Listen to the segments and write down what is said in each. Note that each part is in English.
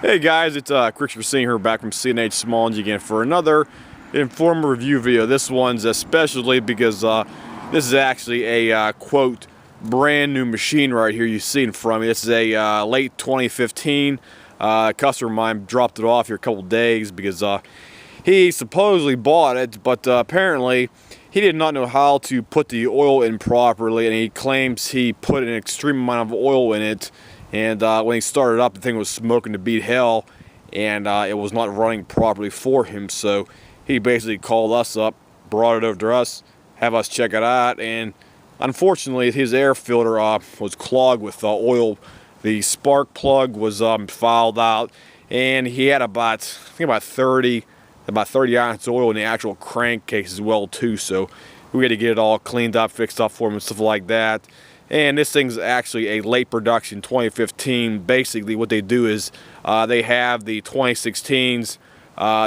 Hey guys, it's Chris Racine here back from C&H Small Engine again for another informative review video. This one's especially because this is actually a quote brand new machine right here you see in front of me. This is a late 2015. Customer of mine dropped it off here a couple days because he supposedly bought it, but apparently he did not know how to put the oil in properly, and he claims he put an extreme amount of oil in it. And when he started up, the thing was smoking to beat hell, and it was not running properly for him. So he basically called us up, brought it over to us, have us check it out, and unfortunately his air filter was clogged with oil. The spark plug was fouled out, and he had about 30 ounces of oil in the actual crankcase as well too. So we had to get it all cleaned up, fixed up for him and stuff like that. And this thing's actually a late production 2015. Basically what they do is they have the 2016s.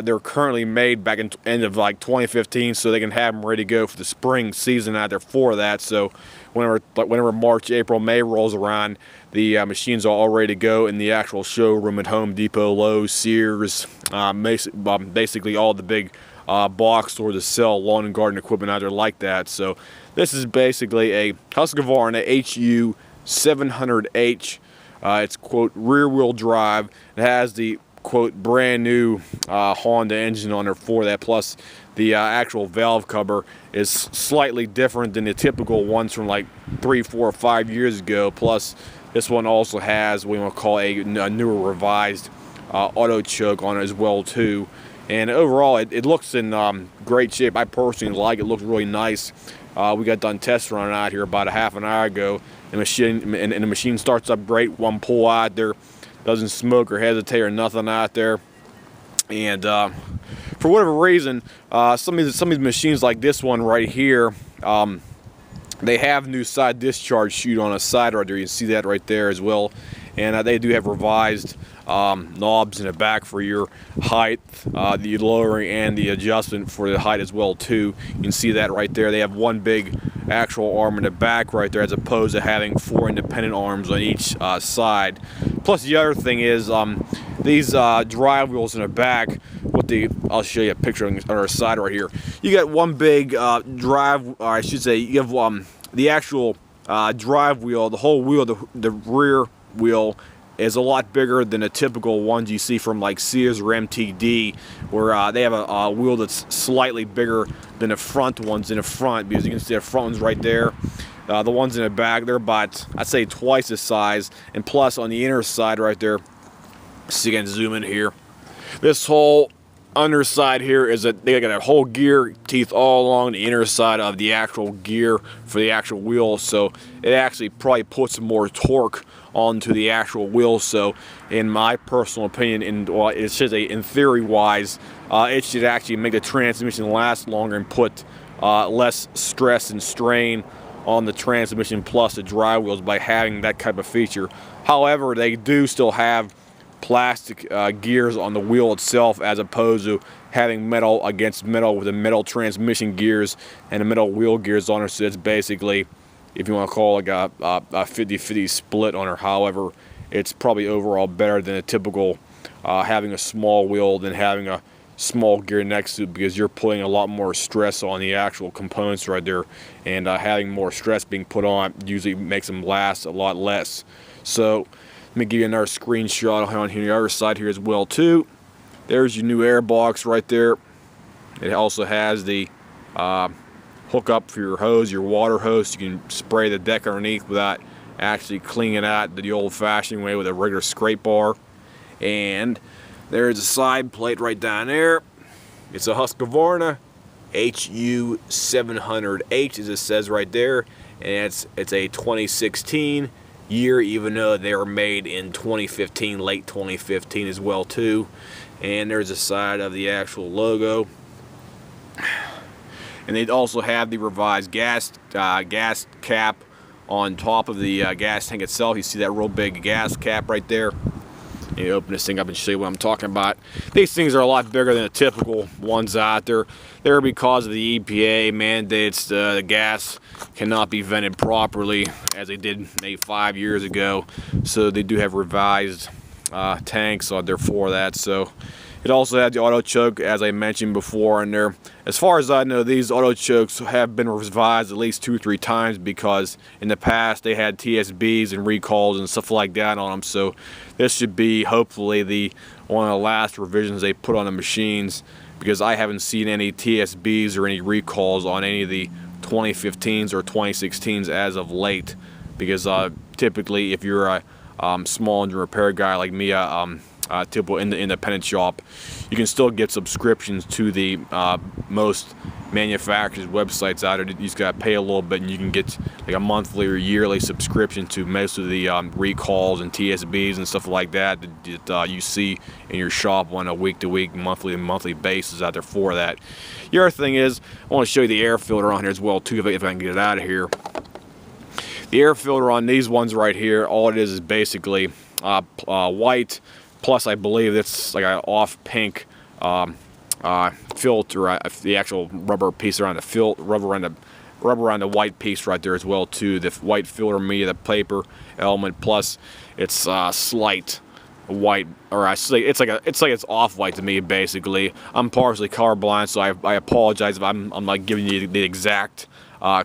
They're currently made back in end of like 2015, so they can have them ready to go for the spring season out there for that. So whenever March, April, May rolls around, the machines are all ready to go in the actual showroom at Home Depot, Lowe's, Sears, basically all the big box stores that sell lawn and garden equipment out there like that. So this is basically a Husqvarna Hu700H. It's quote rear wheel drive. It has the quote brand new Honda engine on there for that, plus the actual valve cover is slightly different than the typical ones from like 3, 4, or 5 years ago. Plus this one also has what we want to call a newer revised auto choke on it as well too. And overall it looks in great shape. I personally like it. It looks really nice. We got done test running out here about a half an hour ago. The machine starts up great. One pull out there, doesn't smoke or hesitate or nothing out there. And for whatever reason, some of these machines like this one right here, they have new side discharge chute on a side right there. You can see that right there as well. And they do have revised knobs in the back for your height, the lowering and the adjustment for the height as well too. You can see that right there. They have one big actual arm in the back right there, as opposed to having 4 independent arms on each side. Plus the other thing is these drive wheels in the back with the, I'll show you a picture on our side right here. You got one big drive, or I should say you have the actual drive wheel, the whole wheel, the rear wheel is a lot bigger than the typical ones you see from like Sears or MTD, where they have a wheel that's slightly bigger than the front ones in the front, because you can see the front ones right there. The ones in the back, they're about, I'd say, twice the size. And plus on the inner side right there, so you can zoom in here, this whole underside here is they got a whole gear teeth all along the inner side of the actual gear for the actual wheel, so it actually probably puts more torque onto the actual wheel. So in my personal opinion, well, it should say in theory wise, it should actually make the transmission last longer and put less stress and strain on the transmission plus the drive wheels by having that type of feature. However, they do still have plastic gears on the wheel itself, as opposed to having metal against metal with the metal transmission gears and the metal wheel gears on it. So it's basically, if you want to call it like a 50-50 split on her. However, it's probably overall better than a typical having a small wheel than having a small gear next to it, because you're putting a lot more stress on the actual components right there, and having more stress being put on usually makes them last a lot less. So let me give you another screenshot on here, the other side here as well too. There's your new air box right there. It also has the hook up for your hose, your water hose. You can spray the deck underneath without actually cleaning it out the old-fashioned way with a regular scrape bar. And there's a side plate right down there. It's a Husqvarna Hu700H, as it says right there, and it's a 2016 year, even though they were made in 2015, late 2015 as well too. And there's a side of the actual logo. And they also have the revised gas cap on top of the gas tank itself. You see that real big gas cap right there. You open this thing up and show you what I'm talking about. These things are a lot bigger than the typical ones out there. They're because of the EPA mandates. The gas cannot be vented properly as they did maybe 5 years ago. So they do have revised tanks on there for that. So it also had the auto choke, as I mentioned before, in there. As far as I know, these auto chokes have been revised at least 2 or 3 times, because in the past they had TSBs and recalls and stuff like that on them. So this should be hopefully one of the last revisions they put on the machines, because I haven't seen any TSBs or any recalls on any of the 2015s or 2016s as of late. Because typically, if you're a small engine repair guy like me, typical in the independent shop, you can still get subscriptions to the most manufacturers' websites out there. You just gotta pay a little bit, and you can get like a monthly or yearly subscription to most of the recalls and TSBs and stuff like that you see in your shop on a week-to-week, monthly basis out there for that. The other thing is, I want to show you the air filter on here as well too, if I can get it out of here. The air filter on these ones right here, all it is basically white, plus I believe it's like an off pink filter, the actual rubber piece around the rubber on the white piece right there as well too. The white filter media, the paper element, plus it's slight white, or I say it's like off white to me basically. I'm partially colorblind, so I apologize if I'm not giving you the exact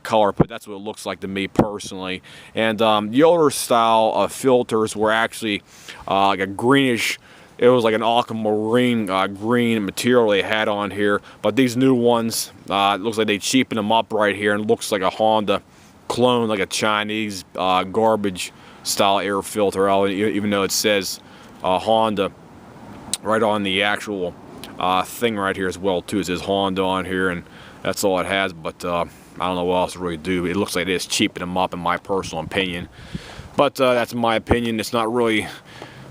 color, but that's what it looks like to me personally. And the older style of filters were actually like a greenish, it was like an aquamarine green material they had on here. But these new ones, it looks like they cheapened them up right here, and it looks like a Honda clone, like a Chinese garbage style air filter, even though it says Honda right on the actual thing right here as well too. It says Honda on here, and that's all it has. But I don't know what else to really do. It looks like they just cheapened them up, in my personal opinion. But that's my opinion. It's not really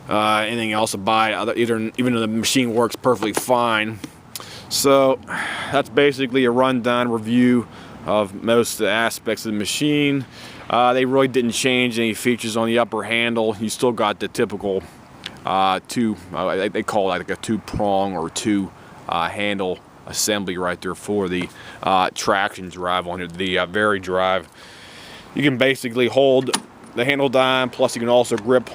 anything else about it, even though the machine works perfectly fine. So that's basically a rundown review of most of the aspects of the machine. They really didn't change any features on the upper handle. You still got the typical they call it like a 2-prong or 2 handle assembly right there for the traction drive on it, the Very drive. You can basically hold the handle down, plus you can also grip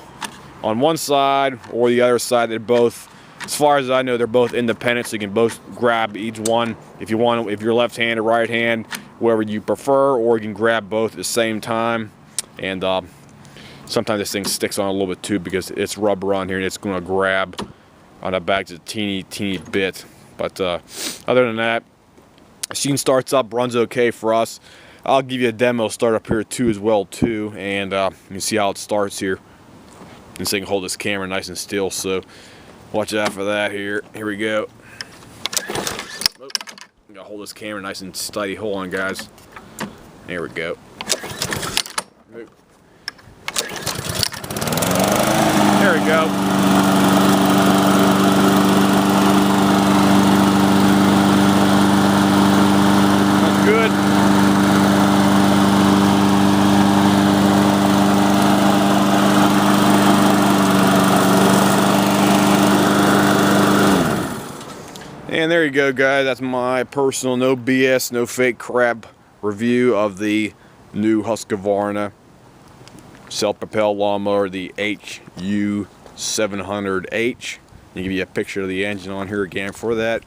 on one side or the other side. They're both, as far as I know, they're both independent, so you can both grab each one if you want, if you're left hand or right hand, whoever you prefer, or you can grab both at the same time. And sometimes this thing sticks on a little bit too, because it's rubber on here and it's going to grab on the back just a teeny bit. But other than that, machine starts up, runs okay for us. I'll give you a demo start up here too as well too, and you can see how it starts here. And so you can hold this camera nice and still, so watch out for that here. Here we go. Oh, gotta hold this camera nice and steady. Hold on, guys. There we go. There we go. That's good. And there you go, guys. That's my personal, no BS, no fake crap review of the new Husqvarna self-propelled lawnmower, the Hu700H. I'll give you a picture of the engine on here again for that.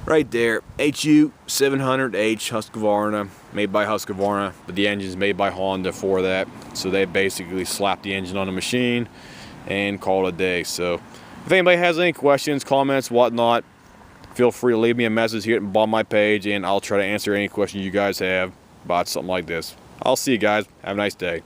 Right there, Hu700H Husqvarna, made by Husqvarna, but the engine's made by Honda for that. So they basically slapped the engine on the machine and called it a day. So if anybody has any questions, comments, whatnot, feel free to leave me a message here at the bottom of my page, and I'll try to answer any questions you guys have about something like this. I'll see you guys. Have a nice day.